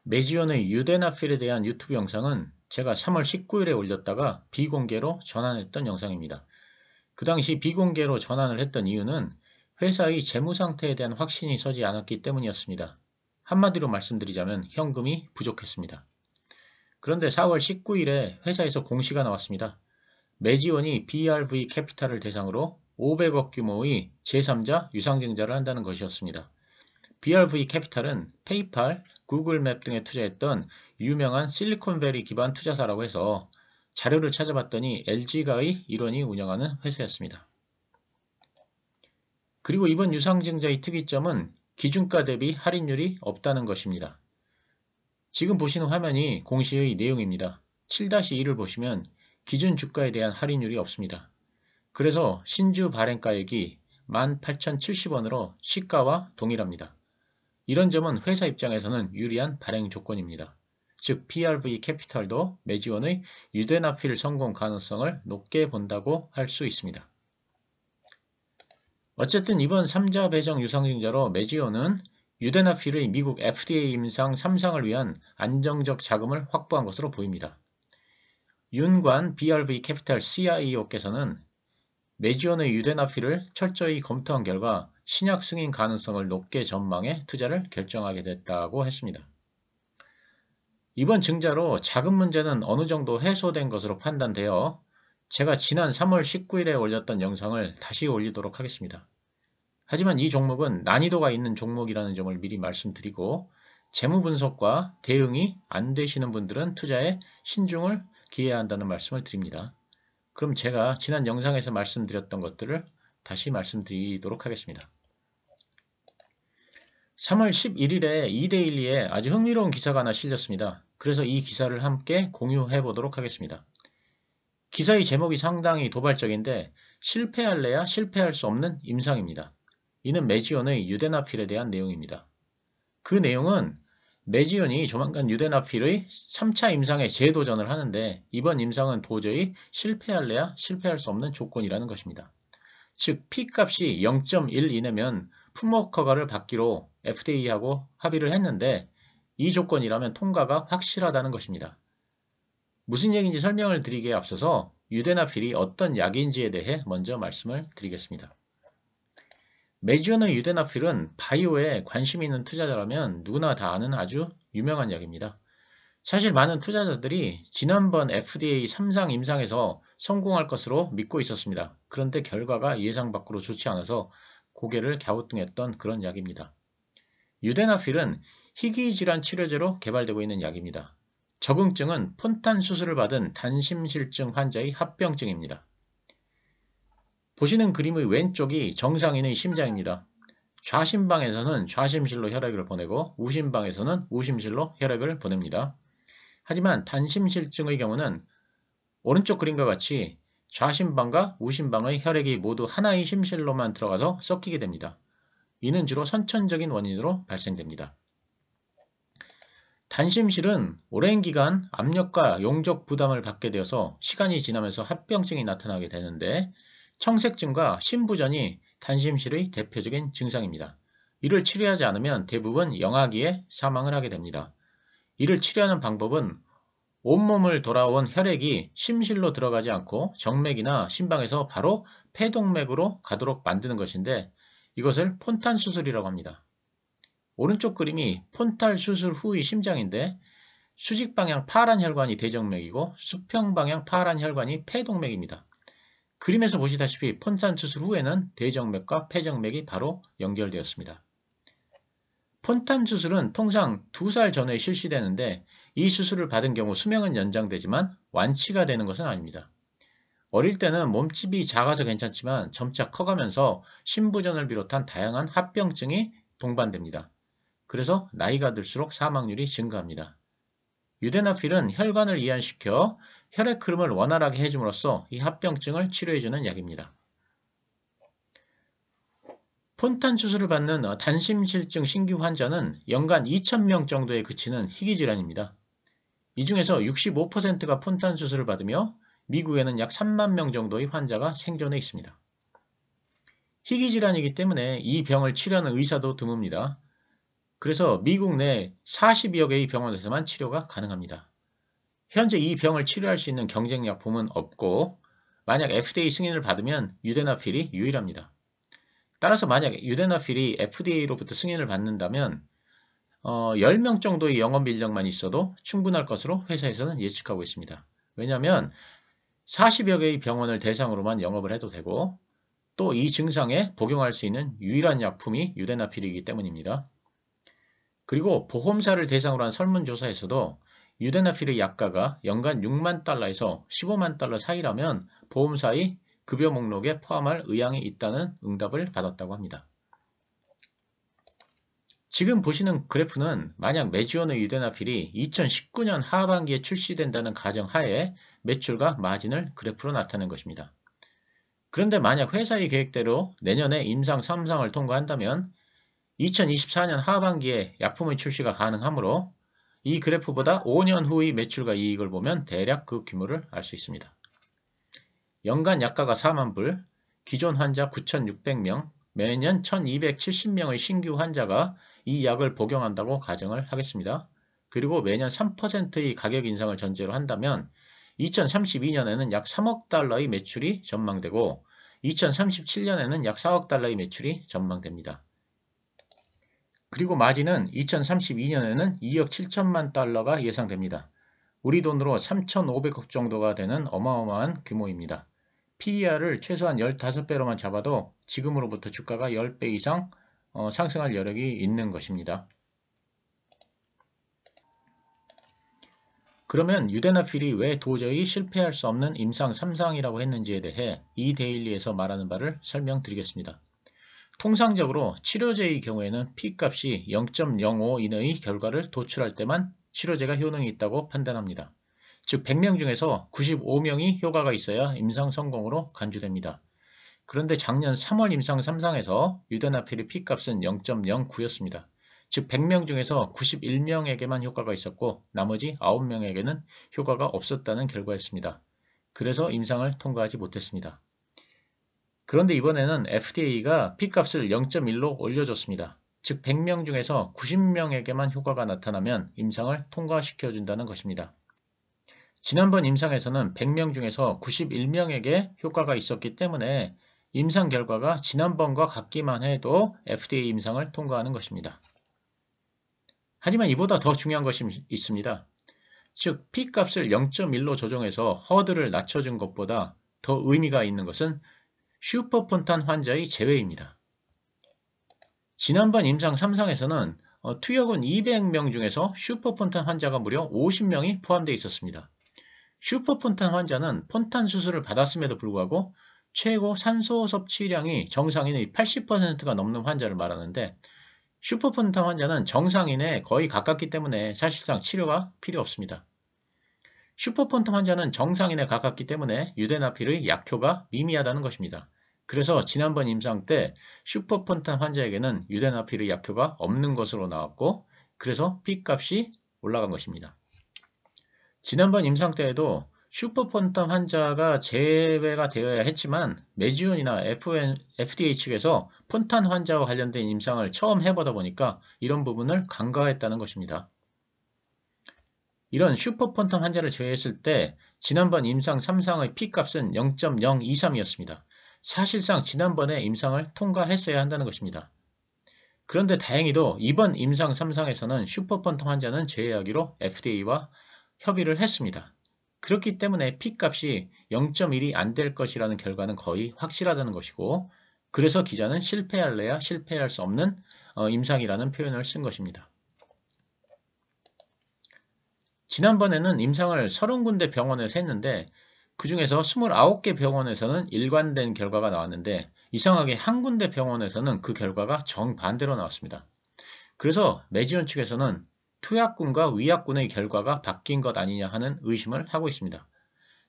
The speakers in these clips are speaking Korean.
메지온의 유데나필에 대한 유튜브 영상은 제가 3월 19일에 올렸다가 비공개로 전환했던 영상입니다. 그 당시 비공개로 전환을 했던 이유는 회사의 재무 상태에 대한 확신이 서지 않았기 때문이었습니다. 한마디로 말씀드리자면 현금이 부족했습니다. 그런데 4월 19일에 회사에서 공시가 나왔습니다. 메지온이 BRV 캐피탈을 대상으로 500억 규모의 제3자 유상증자를 한다는 것이었습니다. BRV 캐피탈은 페이팔, 구글 맵 등에 투자했던 유명한 실리콘밸리 기반 투자사라고 해서 자료를 찾아봤더니 LG가의 일원이 운영하는 회사였습니다. 그리고 이번 유상증자의 특이점은 기준가 대비 할인율이 없다는 것입니다. 지금 보시는 화면이 공시의 내용입니다. 7-1을 보시면 기준 주가에 대한 할인율이 없습니다. 그래서 신주 발행가액이 18,070원으로 시가와 동일합니다. 이런 점은 회사 입장에서는 유리한 발행 조건입니다. 즉 BRV 캐피탈도 메지온의 유데나필 성공 가능성을 높게 본다고 할 수 있습니다. 어쨌든 이번 3자 배정 유상증자로 메지온은 유데나필의 미국 FDA 임상 3상을 위한 안정적 자금을 확보한 것으로 보입니다. 윤관 BRV 캐피탈 CIO께서는 메지온의 유데나필을 철저히 검토한 결과 신약 승인 가능성을 높게 전망해 투자를 결정하게 됐다고 했습니다. 이번 증자로 자금 문제는 어느 정도 해소된 것으로 판단되어 제가 지난 3월 19일에 올렸던 영상을 다시 올리도록 하겠습니다. 하지만 이 종목은 난이도가 있는 종목이라는 점을 미리 말씀드리고 재무 분석과 대응이 안 되시는 분들은 투자에 신중을 기해야 한다는 말씀을 드립니다. 그럼 제가 지난 영상에서 말씀드렸던 것들을 다시 말씀드리도록 하겠습니다. 3월 11일에 이데일리에 아주 흥미로운 기사가 하나 실렸습니다. 그래서 이 기사를 함께 공유해 보도록 하겠습니다. 기사의 제목이 상당히 도발적인데 실패할래야 실패할 수 없는 임상입니다. 이는 메지온의 유데나필에 대한 내용입니다. 그 내용은 메지온이 조만간 유데나필의 3차 임상에 재도전을 하는데 이번 임상은 도저히 실패할래야 실패할 수 없는 조건이라는 것입니다. 즉 P값이 0.1 이내면 품목 허가를 받기로 FDA하고 합의를 했는데 이 조건이라면 통과가 확실하다는 것입니다. 무슨 얘기인지 설명을 드리기에 앞서서 유데나필이 어떤 약인지에 대해 먼저 말씀을 드리겠습니다. 메지온의 유데나필은 바이오에 관심 있는 투자자라면 누구나 다 아는 아주 유명한 약입니다. 사실 많은 투자자들이 지난번 FDA 3상 임상에서 성공할 것으로 믿고 있었습니다. 그런데 결과가 예상 밖으로 좋지 않아서 고개를 갸우뚱했던 그런 약입니다. 유데나필은 희귀질환 치료제로 개발되고 있는 약입니다. 적응증은 폰탄 수술을 받은 단심실증 환자의 합병증입니다. 보시는 그림의 왼쪽이 정상인의 심장입니다. 좌심방에서는 좌심실로 혈액을 보내고 우심방에서는 우심실로 혈액을 보냅니다. 하지만 단심실증의 경우는 오른쪽 그림과 같이 좌심방과 우심방의 혈액이 모두 하나의 심실로만 들어가서 섞이게 됩니다. 이는 주로 선천적인 원인으로 발생됩니다. 단심실은 오랜 기간 압력과 용적 부담을 받게 되어서 시간이 지나면서 합병증이 나타나게 되는데 청색증과 심부전이 단심실의 대표적인 증상입니다. 이를 치료하지 않으면 대부분 영아기에 사망을 하게 됩니다. 이를 치료하는 방법은 온몸을 돌아온 혈액이 심실로 들어가지 않고 정맥이나 심방에서 바로 폐동맥으로 가도록 만드는 것인데 이것을 폰탄 수술이라고 합니다. 오른쪽 그림이 폰탈 수술 후의 심장인데 수직 방향 파란 혈관이 대정맥이고 수평 방향 파란 혈관이 폐동맥입니다. 그림에서 보시다시피 폰탄 수술 후에는 대정맥과 폐정맥이 바로 연결되었습니다. 폰탄 수술은 통상 2살 전에 실시되는데 이 수술을 받은 경우 수명은 연장되지만 완치가 되는 것은 아닙니다. 어릴 때는 몸집이 작아서 괜찮지만 점차 커가면서 심부전을 비롯한 다양한 합병증이 동반됩니다. 그래서 나이가 들수록 사망률이 증가합니다. 유데나필은 혈관을 이완시켜 혈액 흐름을 원활하게 해줌으로써 이 합병증을 치료해주는 약입니다. 폰탄 수술을 받는 단심실증 신규 환자는 연간 2,000명 정도에 그치는 희귀질환입니다. 이 중에서 65%가 폰탄 수술을 받으며 미국에는 약 3만 명 정도의 환자가 생존해 있습니다. 희귀질환이기 때문에 이 병을 치료하는 의사도 드뭅니다. 그래서 미국 내 40여 개의 병원에서만 치료가 가능합니다. 현재 이 병을 치료할 수 있는 경쟁 약품은 없고 만약 FDA 승인을 받으면 유데나필이 유일합니다. 따라서 만약 유데나필이 FDA로부터 승인을 받는다면 10명 정도의 영업 인력만 있어도 충분할 것으로 회사에서는 예측하고 있습니다. 왜냐하면 40여 개의 병원을 대상으로만 영업을 해도 되고 또 이 증상에 복용할 수 있는 유일한 약품이 유데나필이기 때문입니다. 그리고 보험사를 대상으로 한 설문조사에서도 유데나필의 약가가 연간 6만 달러에서 15만 달러 사이라면 보험사의 급여 목록에 포함할 의향이 있다는 응답을 받았다고 합니다. 지금 보시는 그래프는 만약 메지온의 유데나필이 2019년 하반기에 출시된다는 가정하에 매출과 마진을 그래프로 나타낸 것입니다. 그런데 만약 회사의 계획대로 내년에 임상 3상을 통과한다면 2024년 하반기에 약품의 출시가 가능하므로 이 그래프보다 5년 후의 매출과 이익을 보면 대략 그 규모를 알 수 있습니다. 연간 약가가 4만 불, 기존 환자 9,600명, 매년 1,270명의 신규 환자가 이 약을 복용한다고 가정을 하겠습니다. 그리고 매년 3%의 가격 인상을 전제로 한다면 2032년에는 약 3억 달러의 매출이 전망되고 2037년에는 약 4억 달러의 매출이 전망됩니다. 그리고 마진은 2032년에는 2억 7천만 달러가 예상됩니다. 우리 돈으로 3,500억 정도가 되는 어마어마한 규모입니다. PER을 최소한 15배로만 잡아도 지금으로부터 주가가 10배 이상 상승할 여력이 있는 것입니다. 그러면 유데나필이 왜 도저히 실패할 수 없는 임상 3상이라고 했는지에 대해 이 데일리에서 말하는 바를 설명드리겠습니다. 통상적으로 치료제의 경우에는 P값이 0.05 이내의 결과를 도출할 때만 치료제가 효능이 있다고 판단합니다. 즉 100명 중에서 95명이 효과가 있어야 임상 성공으로 간주됩니다. 그런데 작년 3월 임상 3상에서 유데나필의 P값은 0.09였습니다. 즉 100명 중에서 91명에게만 효과가 있었고 나머지 9명에게는 효과가 없었다는 결과였습니다. 그래서 임상을 통과하지 못했습니다. 그런데 이번에는 FDA가 P값을 0.1로 올려줬습니다. 즉 100명 중에서 90명에게만 효과가 나타나면 임상을 통과시켜준다는 것입니다. 지난번 임상에서는 100명 중에서 91명에게 효과가 있었기 때문에 임상 결과가 지난번과 같기만 해도 FDA 임상을 통과하는 것입니다. 하지만 이보다 더 중요한 것이 있습니다. 즉 P값을 0.1로 조정해서 허들을 낮춰준 것보다 더 의미가 있는 것은 슈퍼폰탄 환자의 제외입니다. 지난번 임상 3상에서는 투여군 200명 중에서 슈퍼폰탄 환자가 무려 50명이 포함되어 있었습니다. 슈퍼폰탄 환자는 폰탄 수술을 받았음에도 불구하고 최고 산소 섭취량이 정상인의 80%가 넘는 환자를 말하는데 슈퍼폰탄 환자는 정상인에 거의 가깝기 때문에 사실상 치료가 필요 없습니다. 슈퍼폰탄 환자는 정상인에 가깝기 때문에 유데나필의 약효가 미미하다는 것입니다. 그래서 지난번 임상 때 슈퍼폰탄 환자에게는 유데나필의 약효가 없는 것으로 나왔고 그래서 P값이 올라간 것입니다. 지난번 임상 때에도 슈퍼폰탄 환자가 제외가 되어야 했지만 메지온이나 FDA 측에서 폰탄 환자와 관련된 임상을 처음 해보다 보니까 이런 부분을 간과했다는 것입니다. 이런 슈퍼폰탄 환자를 제외했을 때 지난번 임상 3상의 P값은 0.023이었습니다. 사실상 지난번에 임상을 통과했어야 한다는 것입니다. 그런데 다행히도 이번 임상 3상에서는 슈퍼폰탄 환자는 제외하기로 FDA와 협의를 했습니다. 그렇기 때문에 P값이 0.1이 안 될 것이라는 결과는 거의 확실하다는 것이고 그래서 기자는 실패할래야 실패할 수 없는 임상이라는 표현을 쓴 것입니다. 지난번에는 임상을 30군데 병원에서 했는데 그 중에서 29개 병원에서는 일관된 결과가 나왔는데 이상하게 한 군데 병원에서는 그 결과가 정반대로 나왔습니다. 그래서 메지온 측에서는 투약군과 위약군의 결과가 바뀐 것 아니냐 하는 의심을 하고 있습니다.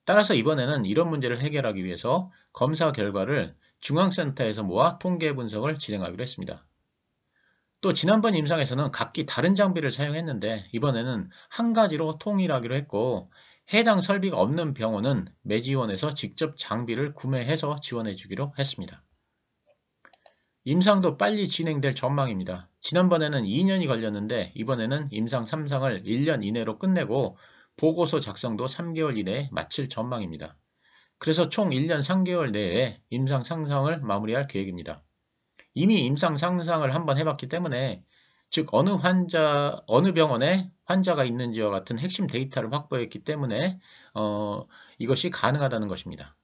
따라서 이번에는 이런 문제를 해결하기 위해서 검사 결과를 중앙센터에서 모아 통계 분석을 진행하기로 했습니다. 또 지난번 임상에서는 각기 다른 장비를 사용했는데 이번에는 한 가지로 통일하기로 했고 해당 설비가 없는 병원은 메지원에서 직접 장비를 구매해서 지원해 주기로 했습니다. 임상도 빨리 진행될 전망입니다. 지난번에는 2년이 걸렸는데 이번에는 임상 3상을 1년 이내로 끝내고 보고서 작성도 3개월 이내에 마칠 전망입니다. 그래서 총 1년 3개월 내에 임상 상상을 마무리할 계획입니다. 이미 임상 상상을 한번 해봤기 때문에 즉 어느 병원에 환자가 있는지와 같은 핵심 데이터를 확보했기 때문에 이것이 가능하다는 것입니다.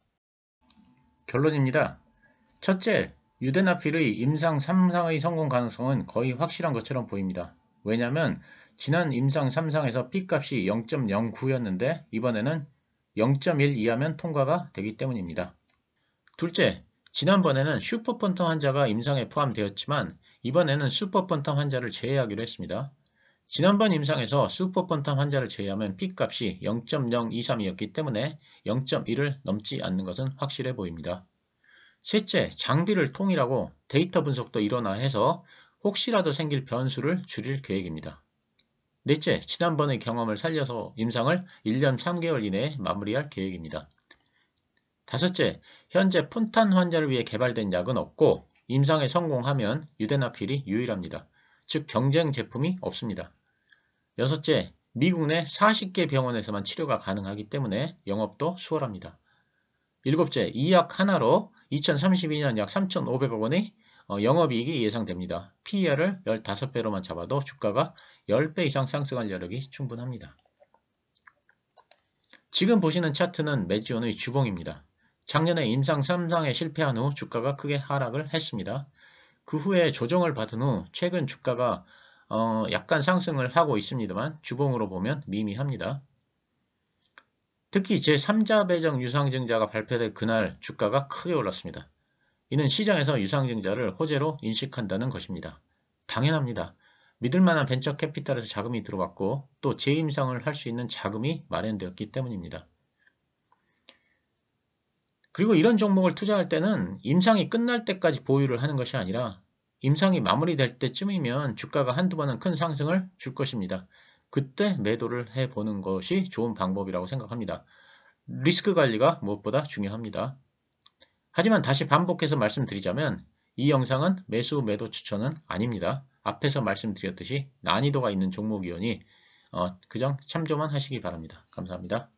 결론입니다. 첫째, 유데나필의 임상 3상의 성공 가능성은 거의 확실한 것처럼 보입니다. 왜냐하면 지난 임상 3상에서 P값이 0.09였는데 이번에는 0.1 이하면 통과가 되기 때문입니다. 둘째, 지난번에는 슈퍼폰텀 환자가 임상에 포함되었지만 이번에는 슈퍼폰텀 환자를 제외하기로 했습니다. 지난번 임상에서 슈퍼폰텀 환자를 제외하면 P값이 0.023이었기 때문에 0.1을 넘지 않는 것은 확실해 보입니다. 셋째, 장비를 통일하고 데이터 분석도 일어나 해서 혹시라도 생길 변수를 줄일 계획입니다. 넷째, 지난번의 경험을 살려서 임상을 1년 3개월 이내에 마무리할 계획입니다. 다섯째, 현재 폰탄 환자를 위해 개발된 약은 없고 임상에 성공하면 유데나필이 유일합니다. 즉 경쟁 제품이 없습니다. 여섯째, 미국 내 40개 병원에서만 치료가 가능하기 때문에 영업도 수월합니다. 일곱째, 이 약 하나로 2032년 약 3,500억 원의 영업이익이 예상됩니다. PER을 15배로만 잡아도 주가가 10배 이상 상승할 여력이 충분합니다. 지금 보시는 차트는 매지온의 주봉입니다. 작년에 임상 3상에 실패한 후 주가가 크게 하락을 했습니다. 그 후에 조정을 받은 후 최근 주가가 약간 상승을 하고 있습니다만 주봉으로 보면 미미합니다. 특히 제3자 배정 유상증자가 발표된 그날 주가가 크게 올랐습니다. 이는 시장에서 유상증자를 호재로 인식한다는 것입니다. 당연합니다. 믿을만한 벤처 캐피탈에서 자금이 들어왔고 또 재임상을 할 수 있는 자금이 마련되었기 때문입니다. 그리고 이런 종목을 투자할 때는 임상이 끝날 때까지 보유를 하는 것이 아니라 임상이 마무리될 때쯤이면 주가가 한두 번은 큰 상승을 줄 것입니다. 그때 매도를 해보는 것이 좋은 방법이라고 생각합니다. 리스크 관리가 무엇보다 중요합니다. 하지만 다시 반복해서 말씀드리자면 이 영상은 매수 매도 추천은 아닙니다. 앞에서 말씀드렸듯이 난이도가 있는 종목이오니 그냥 참조만 하시기 바랍니다. 감사합니다.